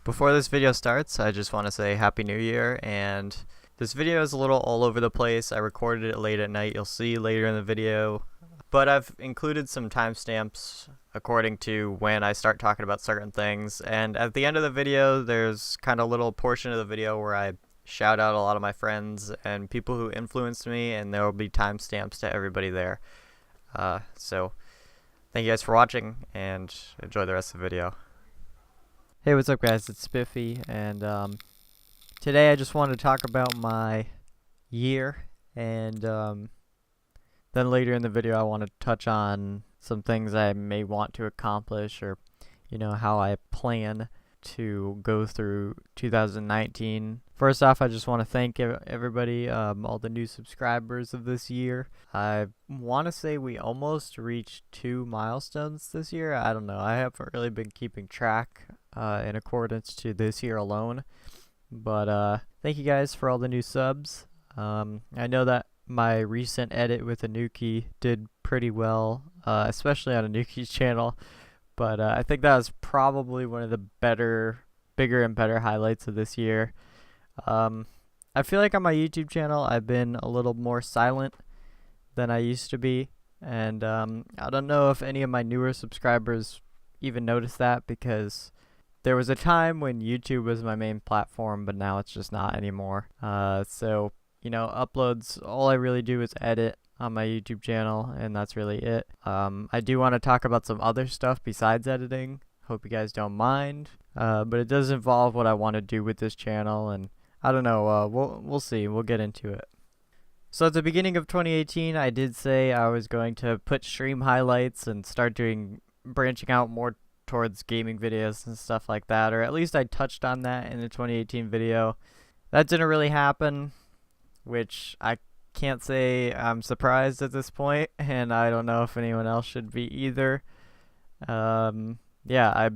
Before this video starts, I just want to say Happy New Year, and this video is a little all over the place. I recorded it late at night, you'll see later in the video, but I've included some timestamps according to when I start talking about certain things, and at the end of the video there's kind of a little portion of the video where I shout out a lot of my friends and people who influenced me, and there will be timestamps to everybody there. So thank you guys for watching, and enjoy the rest of the video. Hey, what's up guys, it's Spiffy, and today I just wanted to talk about my year, and then later in the video I want to touch on some things I may want to accomplish, or how I plan to go through 2019. First off, I just want to thank everybody, all the new subscribers of this year. I want to say we almost reached 2 milestones this year. I don't know, I haven't really been keeping track in accordance to this year alone, but thank you guys for all the new subs. I know that my recent edit with Anuki did pretty well, especially on Anuki's channel, but I think that was probably one of the bigger and better highlights of this year. I feel like on my YouTube channel I've been a little more silent than I used to be, and I don't know if any of my newer subscribers even noticed that, because there was a time when YouTube was my main platform, but now it's just not anymore. So, uploads, all I really do is edit on my YouTube channel, and that's really it. I do want to talk about some other stuff besides editing. Hope you guys don't mind. But it does involve what I want to do with this channel, and I don't know, we'll see. We'll get into it. So at the beginning of 2018, I did say I was going to put stream highlights and start branching out more towards gaming videos and stuff like that, or at least I touched on that in the 2018 video. That didn't really happen, which I can't say I'm surprised at this point, and I don't know if anyone else should be either. Yeah, I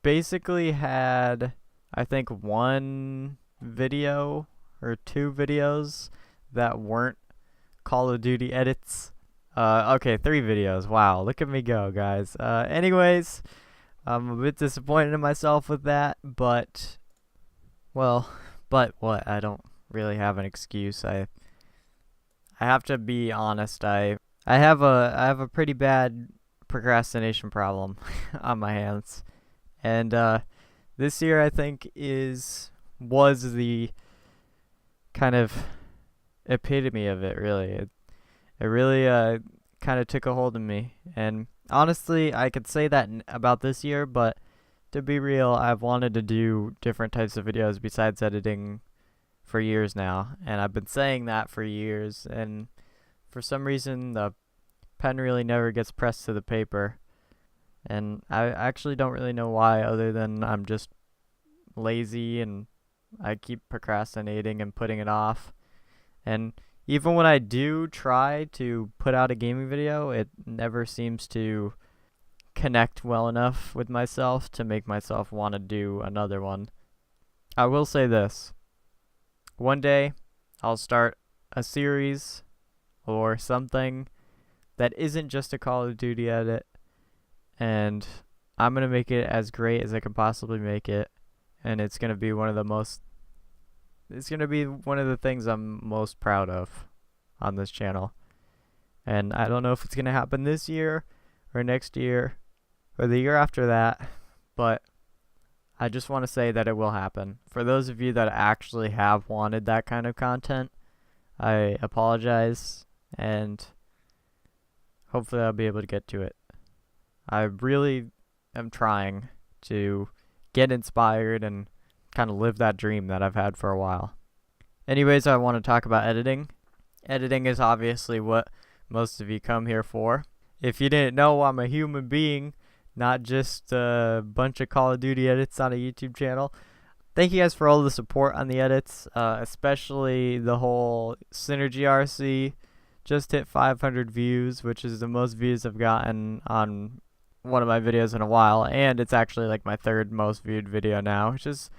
basically had, I think, 1 video or 2 videos that weren't Call of Duty edits. Okay, 3 videos. Wow, look at me go, guys. Anyways, I'm a bit disappointed in myself with that, but what? I don't really have an excuse. I have to be honest. I have a pretty bad procrastination problem on my hands, and this year I think was the kind of epitome of it. Really, it really kind of took a hold of me, and honestly, I could say that about this year, but to be real, I've wanted to do different types of videos besides editing for years now, and I've been saying that for years, and for some reason the pen really never gets pressed to the paper, and I actually don't really know why, other than I'm just lazy and I keep procrastinating and putting it off. And even when I do try to put out a gaming video, it never seems to connect well enough with myself to make myself want to do another one. I will say this. One day, I'll start a series or something that isn't just a Call of Duty edit, and I'm going to make it as great as I can possibly make it, and it's going to be one of the things I'm most proud of on this channel. And I don't know if it's going to happen this year or next year or the year after that, but I just want to say that it will happen. For those of you that actually have wanted that kind of content, I apologize, and hopefully I'll be able to get to it. I really am trying to get inspired and kind of live that dream that I've had for a while. Anyways, I want to talk about editing. Editing is obviously what most of you come here for. If you didn't know, I'm a human being, not just a bunch of Call of Duty edits on a YouTube channel. Thank you guys for all the support on the edits, especially the whole Synergy RC. Just hit 500 views, which is the most views I've gotten on one of my videos in a while, and it's actually like my 3rd most viewed video now, which is,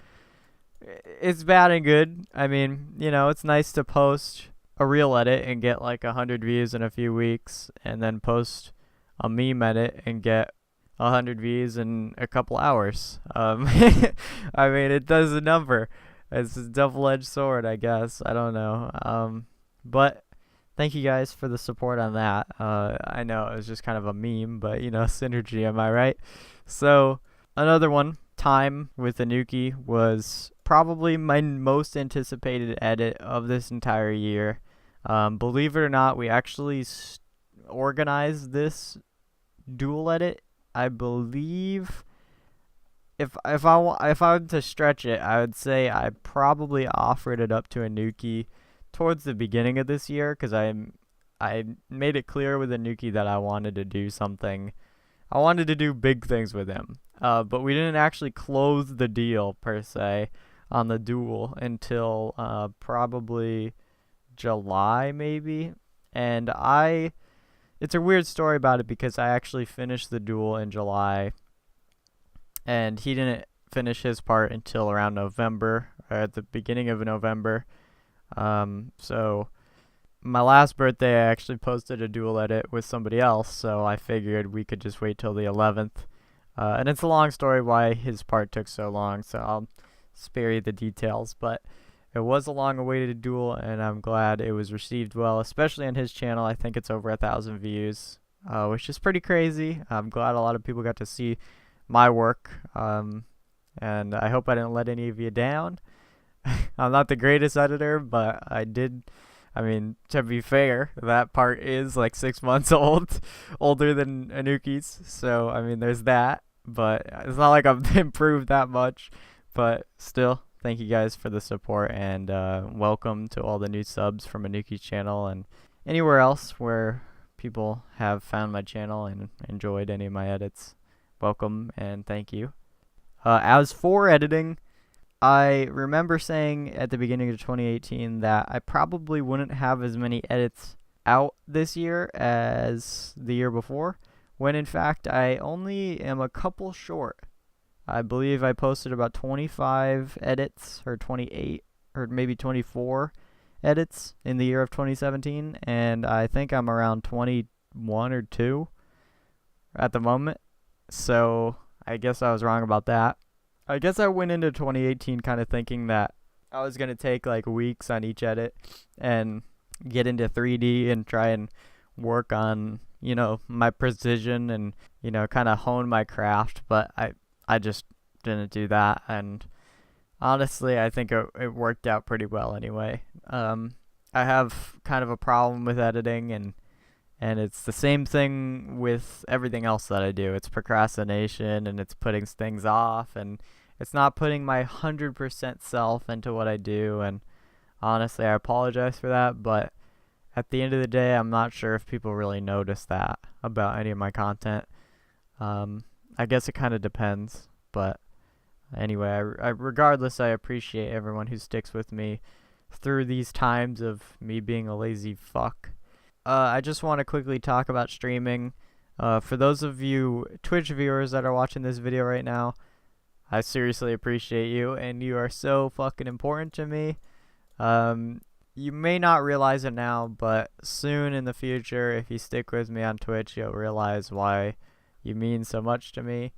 it's bad and good. I mean, it's nice to post a real edit and get like 100 views in a few weeks, and then post a meme edit and get 100 views in a couple hours. I mean, it does a number. It's a double-edged sword, I guess. I don't know. But thank you guys for the support on that. I know it was just kind of a meme, but you know, synergy, am I right? So another one, time with Anuki, was probably my most anticipated edit of this entire year. Believe it or not, we actually organized this dual edit. I believe if I were to stretch it, I would say I probably offered it up to Anuki towards the beginning of this year, because I made it clear with Anuki that I wanted to do something. I wanted to do big things with him. But we didn't actually close the deal per se on the duel until probably July maybe. And it's a weird story about it, because I actually finished the duel in July, and he didn't finish his part until around November, or at the beginning of November. So my last birthday, I actually posted a dual edit with somebody else, so I figured we could just wait till the 11th. And it's a long story why his part took so long, so I'll spare you the details, but it was a long-awaited duel, and I'm glad it was received well, especially on his channel. I think it's over 1,000 views, which is pretty crazy. I'm glad a lot of people got to see my work, and I hope I didn't let any of you down. I'm not the greatest editor, but I mean, to be fair, that part is like 6 months old, older than Anuki's, so I mean, there's that, but it's not like I've improved that much, but still. Thank you guys for the support, and welcome to all the new subs from Anuki's channel and anywhere else where people have found my channel and enjoyed any of my edits. Welcome and thank you. As for editing, I remember saying at the beginning of 2018 that I probably wouldn't have as many edits out this year as the year before, when in fact I only am a couple short. I believe I posted about 25 edits, or 28, or maybe 24 edits in the year of 2017, and I think I'm around 21 or 2 at the moment, so I guess I was wrong about that. I guess I went into 2018 kind of thinking that I was going to take like weeks on each edit and get into 3D and try and work on, you know, my precision and, you know, kind of hone my craft, but I just didn't do that, and honestly, I think it worked out pretty well anyway. I have kind of a problem with editing, and it's the same thing with everything else that I do. It's procrastination, and it's putting things off, and it's not putting my 100% self into what I do, and honestly, I apologize for that, but at the end of the day, I'm not sure if people really notice that about any of my content. I guess it kind of depends, but anyway, regardless, I appreciate everyone who sticks with me through these times of me being a lazy fuck. I just want to quickly talk about streaming. For those of you Twitch viewers that are watching this video right now, I seriously appreciate you, and you are so fucking important to me. You may not realize it now, but soon in the future, if you stick with me on Twitch, you'll realize why you mean so much to me.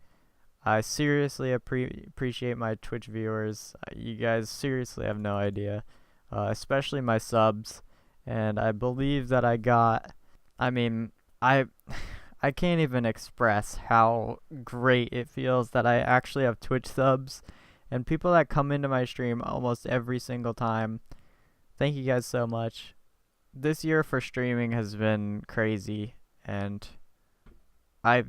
I seriously appreciate my Twitch viewers. You guys seriously have no idea, especially my subs. And I believe that I can't even express how great it feels that I actually have Twitch subs and people that come into my stream almost every single time. Thank you guys so much. This year for streaming has been crazy, and I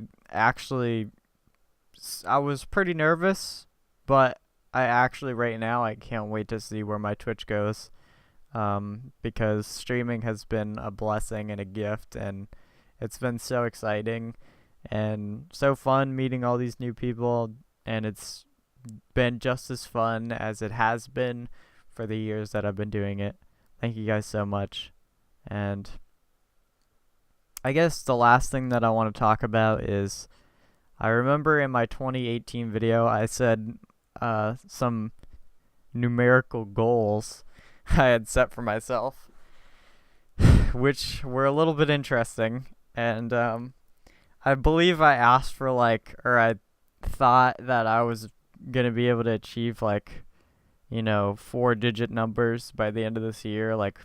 was pretty nervous, but right now I can't wait to see where my Twitch goes, because streaming has been a blessing and a gift, and it's been so exciting and so fun meeting all these new people, and it's been just as fun as it has been for the years that I've been doing it. Thank you guys so much. And I guess the last thing that I want to talk about is, I remember in my 2018 video I said some numerical goals I had set for myself, which were a little bit interesting, and I I believe I asked for like, or I thought that I was gonna be able to achieve like, 4-digit numbers by the end of this year, like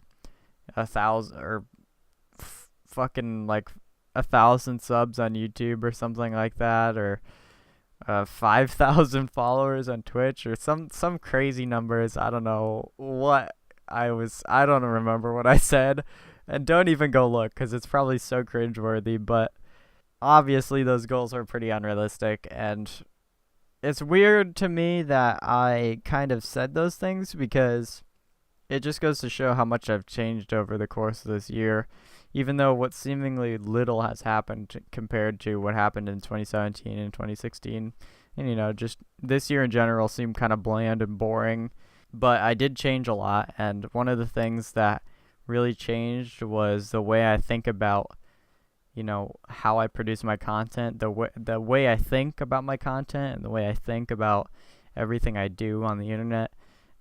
1,000 or fucking like 1,000 subs on YouTube or something like that, or 5,000 followers on Twitch, or some crazy numbers. I don't know what I don't remember what I said, and don't even go look because it's probably so cringeworthy. But obviously those goals are pretty unrealistic, and it's weird to me that I kind of said those things because it just goes to show how much I've changed over the course of this year, even though what seemingly little has happened compared to what happened in 2017 and 2016. And, just this year in general seemed kind of bland and boring, but I did change a lot. And one of the things that really changed was the way I think about, how I produce my content, the way I think about my content, and the way I think about everything I do on the internet.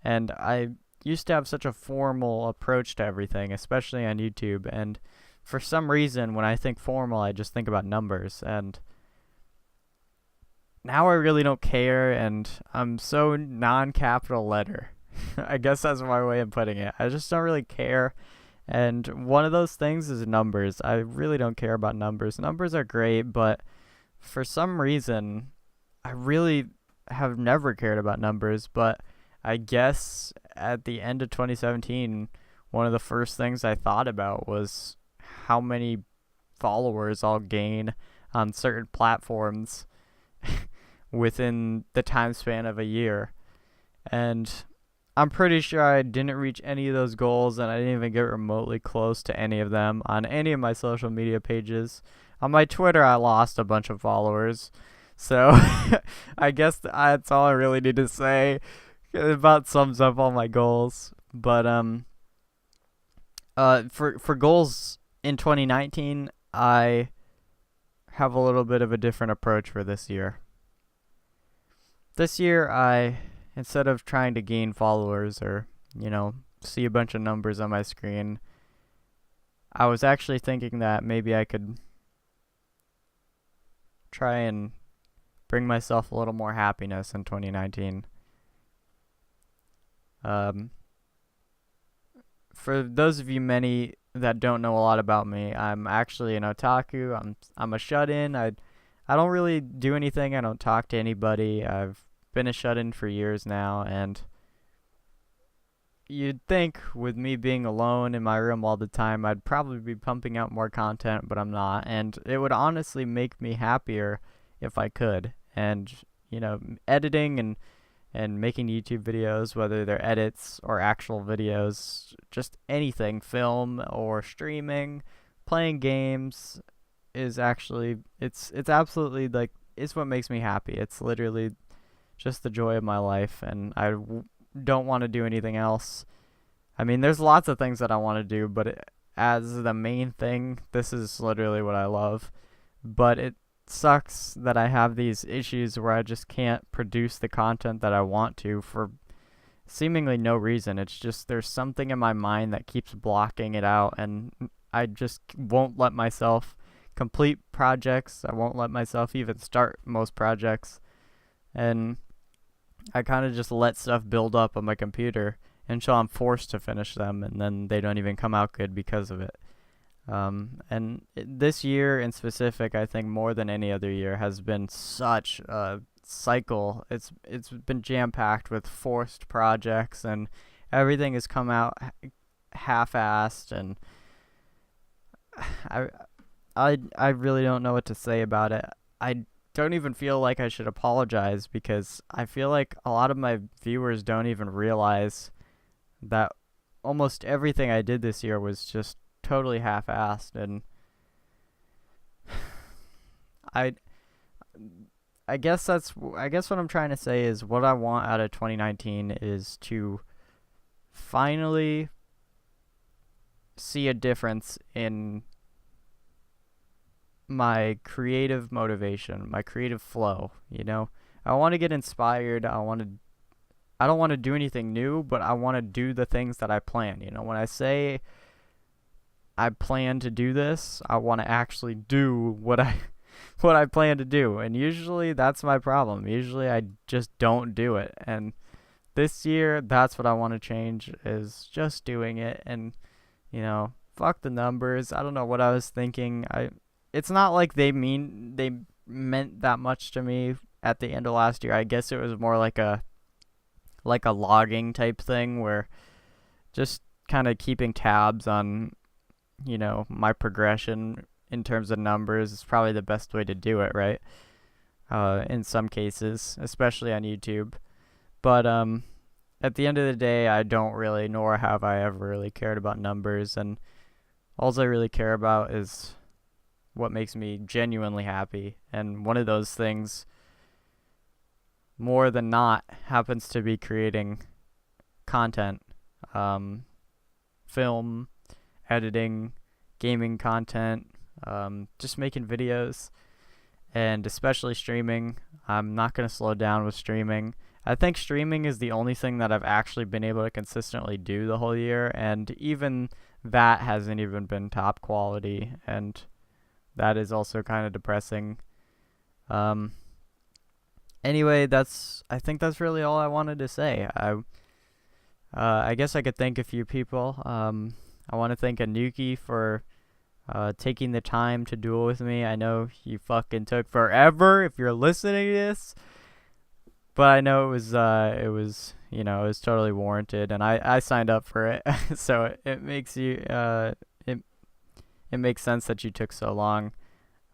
And I used to have such a formal approach to everything, especially on YouTube, and for some reason when I think formal I just think about numbers, and now I really don't care, and I'm so non-capital letter. I guess that's my way of putting it. I just don't really care, and one of those things is numbers. I really don't care about numbers. Numbers are great, but for some reason I really have never cared about numbers. But I guess at the end of 2017, one of the first things I thought about was how many followers I'll gain on certain platforms within the time span of a year. And I'm pretty sure I didn't reach any of those goals, and I didn't even get remotely close to any of them on any of my social media pages. On my Twitter, I lost a bunch of followers. So I guess that's all I really need to say. It about sums up all my goals. But for goals in 2019, I have a little bit of a different approach for this year. This year, instead of trying to gain followers or, see a bunch of numbers on my screen, I was actually thinking that maybe I could try and bring myself a little more happiness in 2019. For those of you many that don't know a lot about me, I'm actually an otaku. I'm a shut-in. I don't really do anything. I don't talk to anybody. I've been a shut-in for years now, and you'd think with me being alone in my room all the time, I'd probably be pumping out more content, but I'm not. And it would honestly make me happier if I could. And, editing and making YouTube videos, whether they're edits or actual videos, just anything, film or streaming, playing games, is actually, it's absolutely, like, it's what makes me happy. It's literally just the joy of my life, and I don't want to do anything else. I mean, there's lots of things that I want to do, but as the main thing, this is literally what I love. But it sucks that I have these issues where I just can't produce the content that I want to for seemingly no reason. It's just there's something in my mind that keeps blocking it out, and I just won't let myself complete projects. I won't let myself even start most projects, and I kind of just let stuff build up on my computer until I'm forced to finish them, and then they don't even come out good because of it. This year in specific, I think more than any other year, has been such a cycle. It's been jam-packed with forced projects, and everything has come out half-assed, and I really don't know what to say about it. I don't even feel like I should apologize, because I feel like a lot of my viewers don't even realize that almost everything I did this year was just totally half-assed, and I guess what I'm trying to say is what I want out of 2019 is to finally see a difference in my creative motivation, my creative flow. I want to get inspired. I don't want to do anything new, but I want to do the things that I plan. When I say I plan to do this, I want to actually do what what I plan to do. And usually that's my problem. Usually I just don't do it. And this year, that's what I want to change, is just doing it. And, fuck the numbers. I don't know what I was thinking. It's not like they meant that much to me at the end of last year. I guess it was more like a logging type thing, where just kind of keeping tabs on, my progression in terms of numbers is probably the best way to do it, right? In some cases, especially on YouTube. But at the end of the day, I don't really, nor have I ever really cared about numbers, and all I really care about is what makes me genuinely happy. And one of those things, more than not, happens to be creating content, film, editing, gaming content, just making videos, and especially streaming. I'm not going to slow down with streaming. I think streaming is the only thing that I've actually been able to consistently do the whole year, and even that hasn't even been top quality, and that is also kind of depressing. Anyway, I think that's really all I wanted to say. I guess I could thank a few people. I want to thank Anuki for taking the time to duel with me. I know you fucking took forever if you're listening to this, but I know it was totally warranted, and I signed up for it. So it makes you it makes sense that you took so long.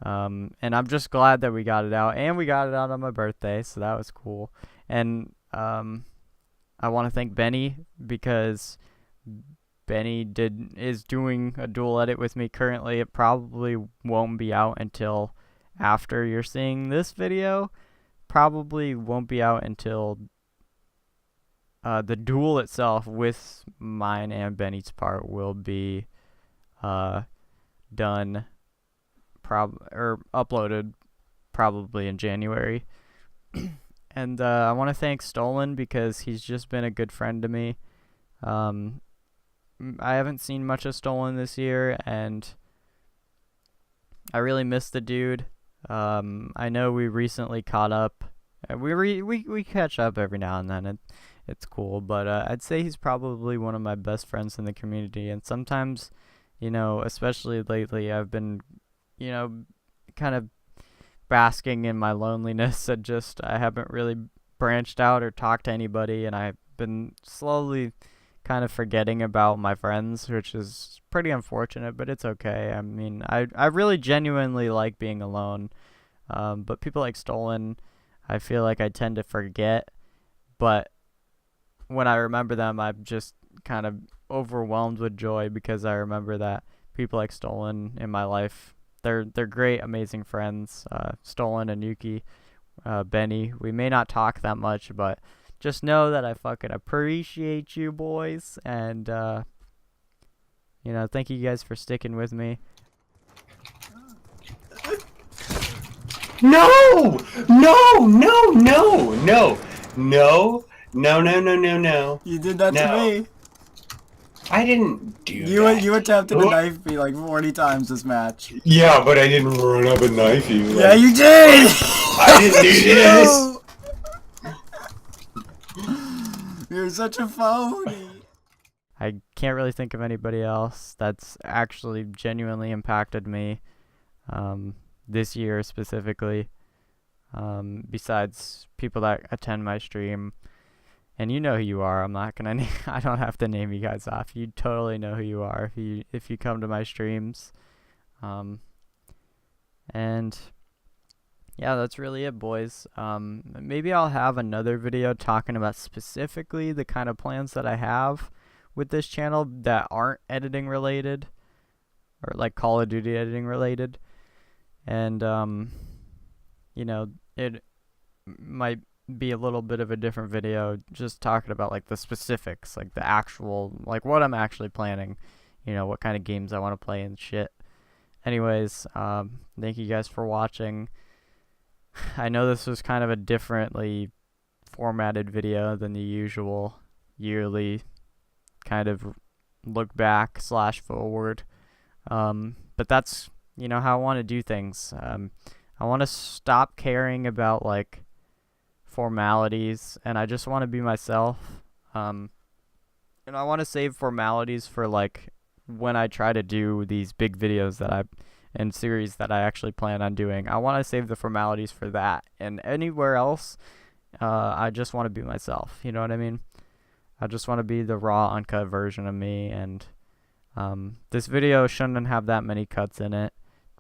And I'm just glad that we got it out, and we got it out on my birthday, so that was cool. And I want to thank Benny, because Benny is doing a dual edit with me currently. It probably won't be out until after you're seeing this video. Probably won't be out until the duel itself with mine and Benny's part will be done or uploaded probably in January. And I want to thank 𝕰🚢, because he's just been a good friend to me. I haven't seen much of 𝕰🚢 this year, and I really miss the dude. I know we recently caught up. We catch up every now and then. It's cool, but I'd say he's probably one of my best friends in the community. And sometimes, especially lately, I've been, kind of basking in my loneliness, and just I haven't really branched out or talked to anybody, and I've been slowly kind of forgetting about my friends, which is pretty unfortunate, but it's okay. I mean, I really genuinely like being alone, but people like 𝕰🚢, I feel like I tend to forget, but when I remember them, I'm just kind of overwhelmed with joy, because I remember that people like 𝕰🚢 in my life, they're great, amazing friends. 𝕰🚢, Anuki, Benny, we may not talk that much, but just know that I fucking appreciate you boys, and thank you guys for sticking with me. No! No! No! No! No! No! No! No! No! No! No! You did that to me. I didn't do that. You attempted to knife me like 40 times this match. Yeah, but I didn't run up and knife you. Yeah, you did! I didn't do this! You're such a phony. I can't really think of anybody else that's actually genuinely impacted me this year specifically, besides people that attend my stream. And you know who you are. I'm not gonna I don't have to name you guys off. You totally know who you are if you come to my streams. And yeah, that's really it, boys. Maybe I'll have another video talking about specifically the kind of plans that I have with this channel that aren't editing related, or like Call of Duty editing related. And it might be a little bit of a different video, just talking about like the specifics, like the actual, like what I'm actually planning, what kind of games I want to play and shit. Anyways, thank you guys for watching. I know this was kind of a differently formatted video than the usual yearly kind of look back / forward, but that's how I want to do things. I want to stop caring about like formalities, and I just want to be myself. And I want to save formalities for like when I try to do these big videos and series that I actually plan on doing. I want to save the formalities for that, and anywhere else, I just want to be myself. You know what I mean? I just want to be the raw, uncut version of me, and this video shouldn't have that many cuts in it.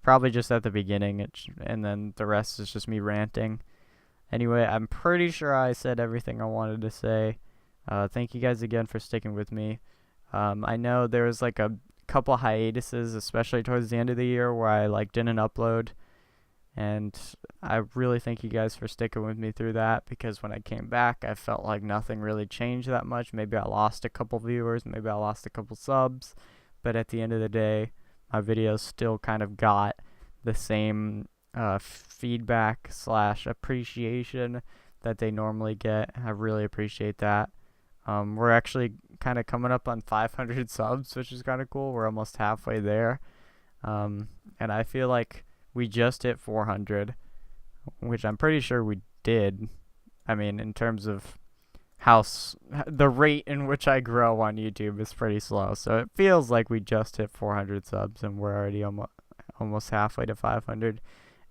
Probably just at the beginning, and then the rest is just me ranting. Anyway, I'm pretty sure I said everything I wanted to say. Thank you guys again for sticking with me. I know there was like a couple hiatuses, especially towards the end of the year, where I like didn't upload, and I really thank you guys for sticking with me through that, because when I came back, I felt like nothing really changed that much. Maybe I lost a couple viewers, maybe I lost a couple subs, but at the end of the day, my videos still kind of got the same feedback / appreciation that they normally get. I really appreciate that. We're actually kind of coming up on 500 subs, which is kind of cool. We're almost halfway there. And I feel like we just hit 400, which I'm pretty sure we did. I mean, in terms of the rate in which I grow on YouTube is pretty slow. So it feels like we just hit 400 subs, and we're already almost halfway to 500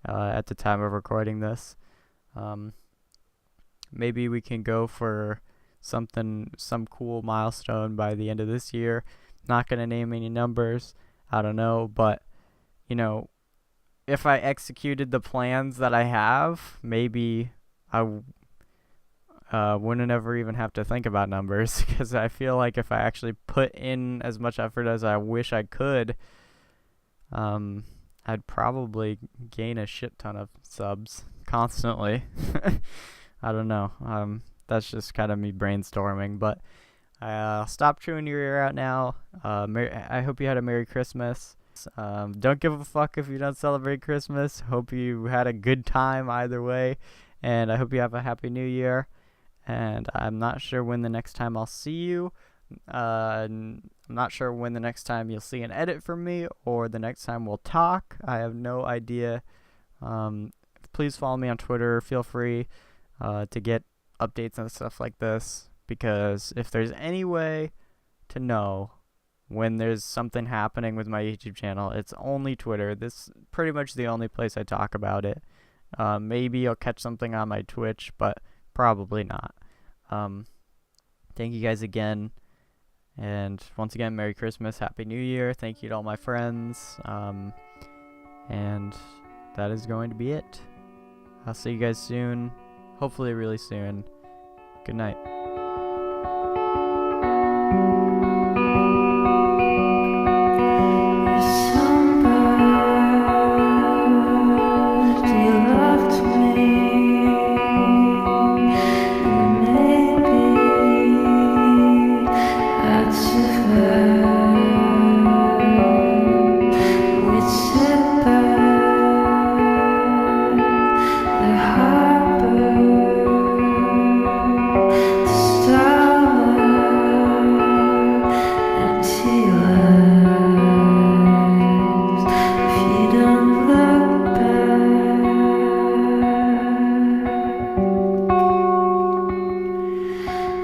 at the time of recording this. Maybe we can go for some cool milestone by the end of this year. Not going to name any numbers. I don't know, but you know, if I executed the plans that I have, maybe I wouldn't ever even have to think about numbers, because I feel like if I actually put in as much effort as I wish I could, I'd probably gain a shit ton of subs constantly. I don't know. That's just kind of me brainstorming, but stop chewing your ear out now. I hope you had a Merry Christmas. Don't give a fuck if you don't celebrate Christmas. Hope you had a good time either way, and I hope you have a Happy New Year. And I'm not sure when the next time I'll see you. I'm not sure when the next time you'll see an edit from me, or the next time we'll talk. I have no idea. Please follow me on Twitter. Feel free to get updates and stuff like this, because if there's any way to know when there's something happening with my YouTube channel, it's only Twitter. This is pretty much the only place I talk about it. Maybe I'll catch something on my Twitch, but probably not. Thank you guys again, and once again, Merry Christmas, Happy New Year. Thank you to all my friends, and that is going to be it. I'll see you guys soon, hopefully really soon. Good night.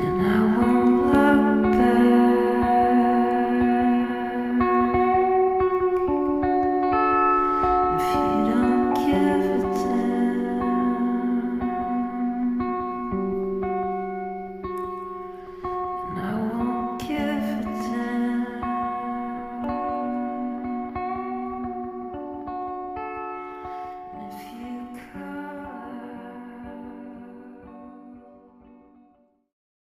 And I